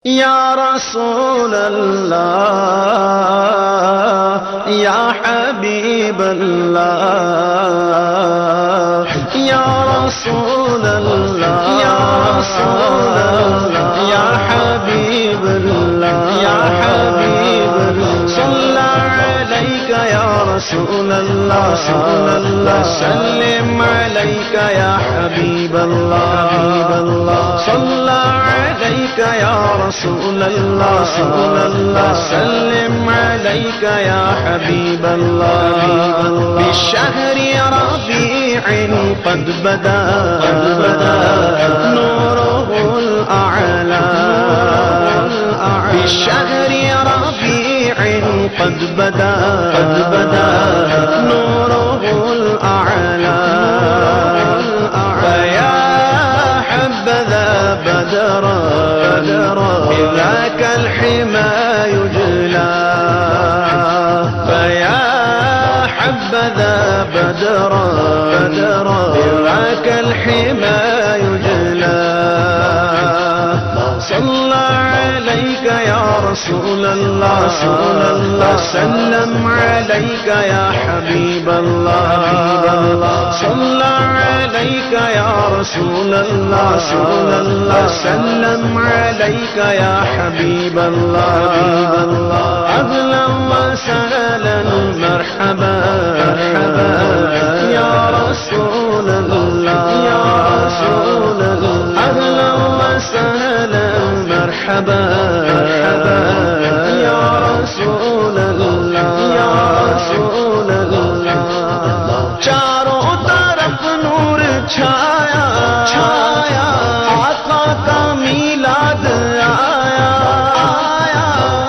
یا رسول اللہ یا حبیب اللہ یا رسول اللہ یا رسول اللہ یا حبیب اللہ یا حبیب اللہ صلی علیک یا رسول اللہ سلم علیک یا حبیب اللہ صلی علیک یا رسول اللہ سلم علیک یا حبیب اللہ بشہر ربیع قد بدا نوره الأعلى بشہر ربیع قد بدا نوره الأعلى فيا حبذا بدرا بذاك الحمى يجلى فيا حبذا بدرا بذاك الحمى يجلى صلى عليك يا رسول الله سلم عليك يا حبيب الله صلى عليك يا رسول الله سلم عليك يا حبيب الله أهلا وسهلا مرحبا يا رسول الله أهلا وسهلا مرحبا يا رسول الله چاروں طرف نور چھایا آقا کا میلاد آیا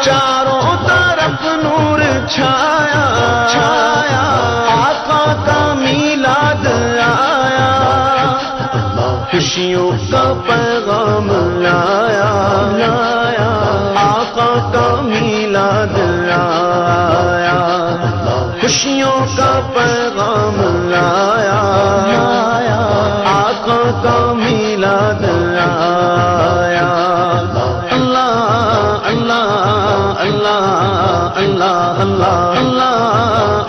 چاروں طرف نور چھایا آقا کا میلاد آیا خوشیوں کا پیغام لایا آقا کا میلاد آیا خوشیوں کا پیغام لایا آقا کا میلاد آیا اللہ اللہ اللہ اللہ اللہ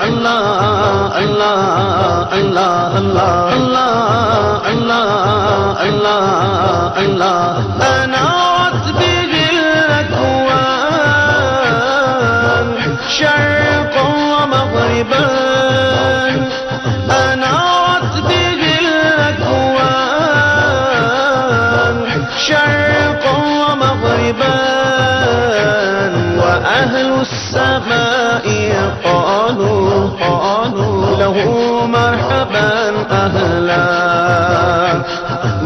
اللہ اللہ اللہ اللہ اللہ اللہ أنعت به الأكوان شرقا ومغربا أنعت به الأكوان شرقا ومغربا وأهل السماء قالوا له مرحبا أهلا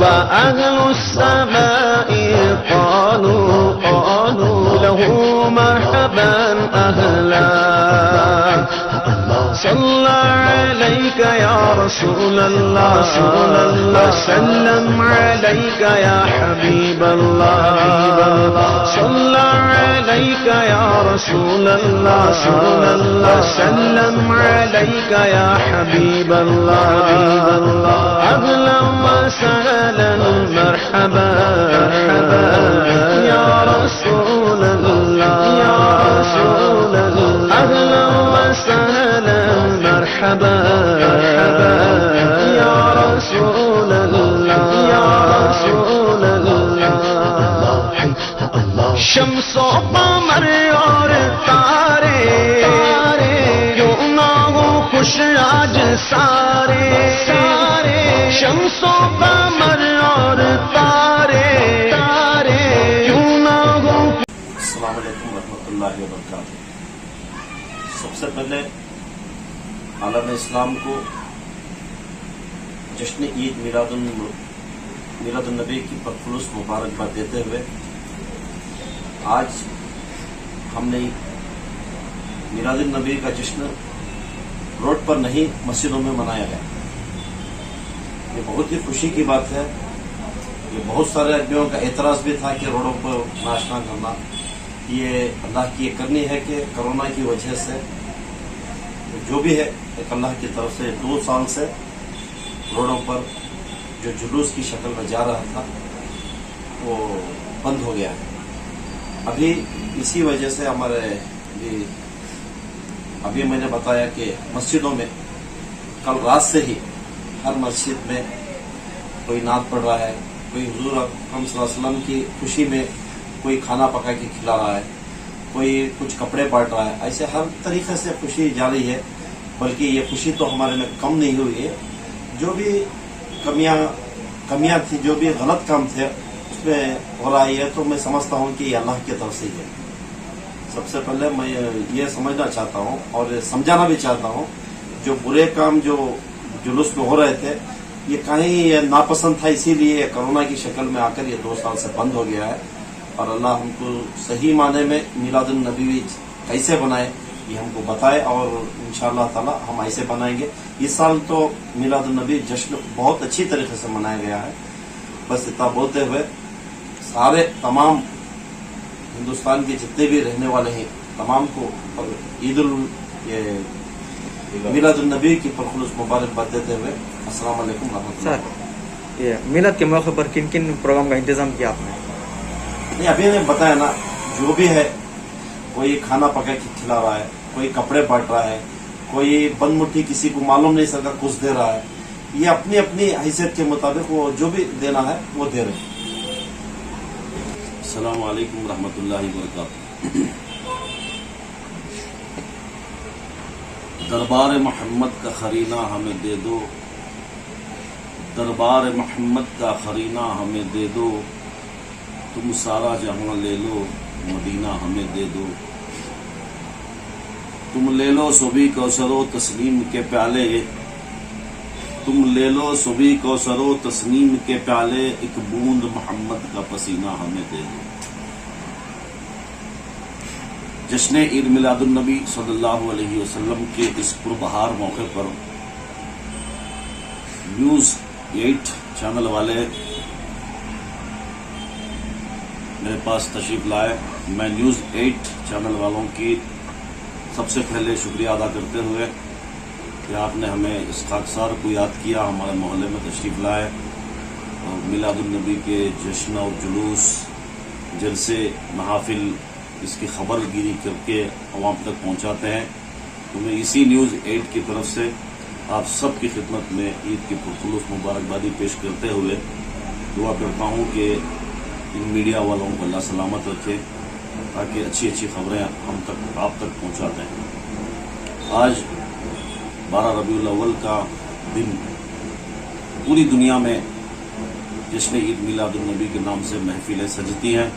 وأهل السماء قالوا له مرحبا أهلا صلى عليك يا رسول الله سلم عليك يا حبيب الله صلى عليك يا رسول الله سلم عليك يا حبيب الله أهلا وسهلا مرحبا يا رسول الله أهلا وسهلا مرحبا يا رسول الله شمس و قمر اور تارے کیوں نہ ہو خوش آج سارے شمس و قمر اور تارے کیوں نہ ہو. السلام علیکم ورحمۃ اللہ وبرکاتہ. سب سے پہلے عالم اسلام کو جشن عید میلاد النبی کی پرخلوص مبارکباد دیتے ہوئے آج ہم نے میلاد النبی کا جشن روڈ پر نہیں مسجدوں میں منایا ہے. یہ بہت ہی خوشی کی بات ہے. یہ بہت سارے آدمیوں کا اعتراض بھی تھا کہ روڈوں پر ناشنا کرنا یہ اللہ کی یہ کرنی ہے کہ کرونا کی وجہ سے جو بھی ہے ایک اللہ کی طرف سے 2 سال سے روڈوں پر جو جلوس کی شکل میں جا رہا تھا وہ بند ہو گیا ہے. ابھی اسی وجہ سے ہمارے ابھی میں نے بتایا کہ مسجدوں میں کل رات سے ہی ہر مسجد میں کوئی نعت پڑھ رہا ہے، کوئی حضور اکرم صلی اللہ علیہ وسلم کی خوشی میں کوئی کھانا پکا کے کھلا رہا ہے، کوئی کچھ کپڑے بانٹ رہا ہے. ایسے ہر طریقے سے خوشی جاری ہے. بلکہ یہ خوشی تو ہمارے میں کم نہیں ہوئی ہے. جو بھی کمیاں تھی، جو بھی غلط کام تھے اس میں ہو رہا ہے، تو میں سمجھتا ہوں کہ یہ اللہ کی طرف سے ہے. سب سے پہلے میں یہ سمجھنا چاہتا ہوں اور سمجھانا بھی چاہتا ہوں، جو برے کام جو جلوس میں ہو رہے تھے یہ کہیں یہ ناپسند تھا، اسی لیے کرونا کی شکل میں آ کر یہ 2 سال سے بند ہو گیا ہے. اور اللہ ہم کو صحیح معنی میں میلاد النبی کیسے بنائے یہ ہم کو بتائے، اور انشاءاللہ تعالی ہم ایسے بنائیں گے. اس سال تو میلاد النبی جشن بہت اچھی طریقے سے منایا گیا ہے. بس اتنا بولتے ہوئے سارے تمام ہندوستان کے جتنے بھی رہنے والے ہیں تمام کو میلاد النبی کی پرخلوص مبارکباد دیتے ہوئے السلام علیکم ورحمۃ اللہ. سر، یہ میلاد کے موقع پر کن کن پروگرام کا انتظام کیا آپ نے؟ نہیں، ابھی نے بتایا نا، جو بھی ہے کوئی کھانا پکا کے کھلا رہا ہے، کوئی کپڑے بانٹ رہا ہے، کوئی بند مٹھی کسی کو معلوم نہیں سکتا کچھ دے رہا ہے. یہ اپنی اپنی حیثیت کے مطابق وہ جو بھی دینا ہے وہ دے رہے ہیں. السلام علیکم ورحمۃ اللہ وبرکاتہ. دربار محمد کا خرینہ ہمیں دے دو، دربار محمد کا خرینہ ہمیں دے دو، تم سارا جہاں لے لو مدینہ ہمیں دے دو. تم لے لو صبح کوثر و تسنیم کے پیالے، تم لے لو صبح کوثر و تسنیم کے پیالے، ایک بوند محمد کا پسینہ ہمیں دے دو. جشن عید میلاد النبی صلی اللہ علیہ وسلم کے اس پربہار موقع پر نیوز 8 چینل والے میرے پاس تشریف لائے. میں نیوز 8 چینل والوں کی سب سے پہلے شکریہ ادا کرتے ہوئے کہ آپ نے ہمیں اس خاکسار کو یاد کیا، ہمارے محلے میں تشریف لائے اور میلاد النبی کے جشن اور جلوس، جلسے، محافل، اس کی خبر گیری کر کے عوام تک پہنچاتے ہیں. تو میں اسی نیوز 8 کی طرف سے آپ سب کی خدمت میں عید کی پرخلوص مبارکبادی پیش کرتے ہوئے دعا کرتا ہوں کہ ان میڈیا والوں کو اللہ سلامت رکھے تاکہ اچھی اچھی خبریں آپ تک پہنچاتے ہیں. آج 12 ربیع الاول کا دن پوری دنیا میں جشن عید میلاد النبی کے نام سے محفلیں سجتی ہیں،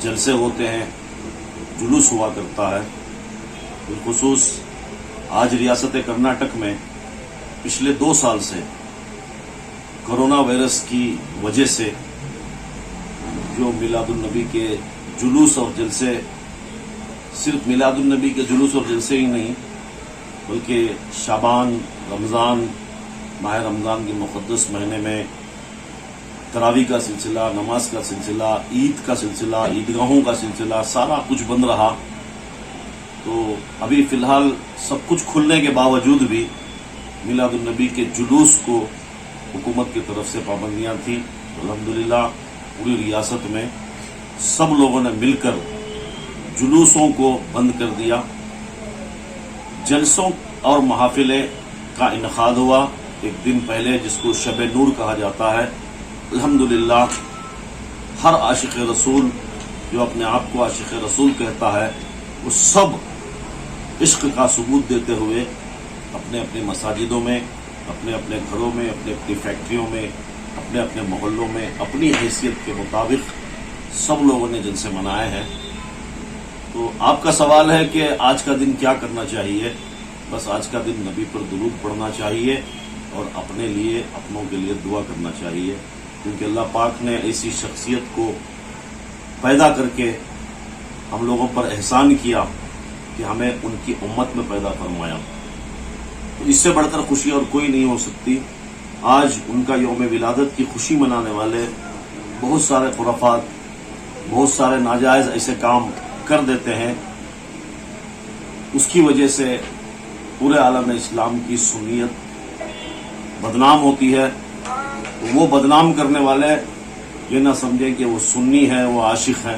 جلسے ہوتے ہیں، جلوس ہوا کرتا ہے. بالخصوص آج ریاست کرناٹک میں پچھلے 2 سال سے کرونا وائرس کی وجہ سے جو میلاد النبی کے جلوس اور جلسے، صرف میلاد النبی کے جلوس اور جلسے ہی نہیں بلکہ شعبان، رمضان، ماہ رمضان کے مقدس مہینے میں تراویح کا سلسلہ، نماز کا سلسلہ، عید کا سلسلہ، عیدگاہوں کا سلسلہ، سارا کچھ بند رہا. تو ابھی فی الحال سب کچھ کھلنے کے باوجود بھی میلاد النبی کے جلوس کو حکومت کی طرف سے پابندیاں تھیں. الحمدللہ پوری ریاست میں سب لوگوں نے مل کر جلوسوں کو بند کر دیا. جلسوں اور محافلیں کا انعقاد ہوا ایک دن پہلے، جس کو شب نور کہا جاتا ہے. الحمدللہ ہر عاشق رسول جو اپنے آپ کو عاشق رسول کہتا ہے وہ سب عشق کا ثبوت دیتے ہوئے اپنے اپنے مساجدوں میں، اپنے اپنے گھروں میں، اپنے اپنی فیکٹریوں میں، اپنے اپنے محلوں میں اپنی حیثیت کے مطابق سب لوگوں نے جلسے منائے ہیں. تو آپ کا سوال ہے کہ آج کا دن کیا کرنا چاہیے؟ بس آج کا دن نبی پر درود پڑھنا چاہیے اور اپنے لیے، اپنوں کے لیے دعا کرنا چاہیے، کیونکہ اللہ پاک نے ایسی شخصیت کو پیدا کر کے ہم لوگوں پر احسان کیا کہ ہمیں ان کی امت میں پیدا فرمایا. تو اس سے بڑھ کر خوشی اور کوئی نہیں ہو سکتی. آج ان کا یوم ولادت کی خوشی منانے والے بہت سارے خرافات، بہت سارے ناجائز ایسے کام کر دیتے ہیں، اس کی وجہ سے پورے عالم اسلام کی سنیت بدنام ہوتی ہے. وہ بدنام کرنے والے یہ نہ سمجھیں کہ وہ سنی ہیں، وہ عاشق ہیں.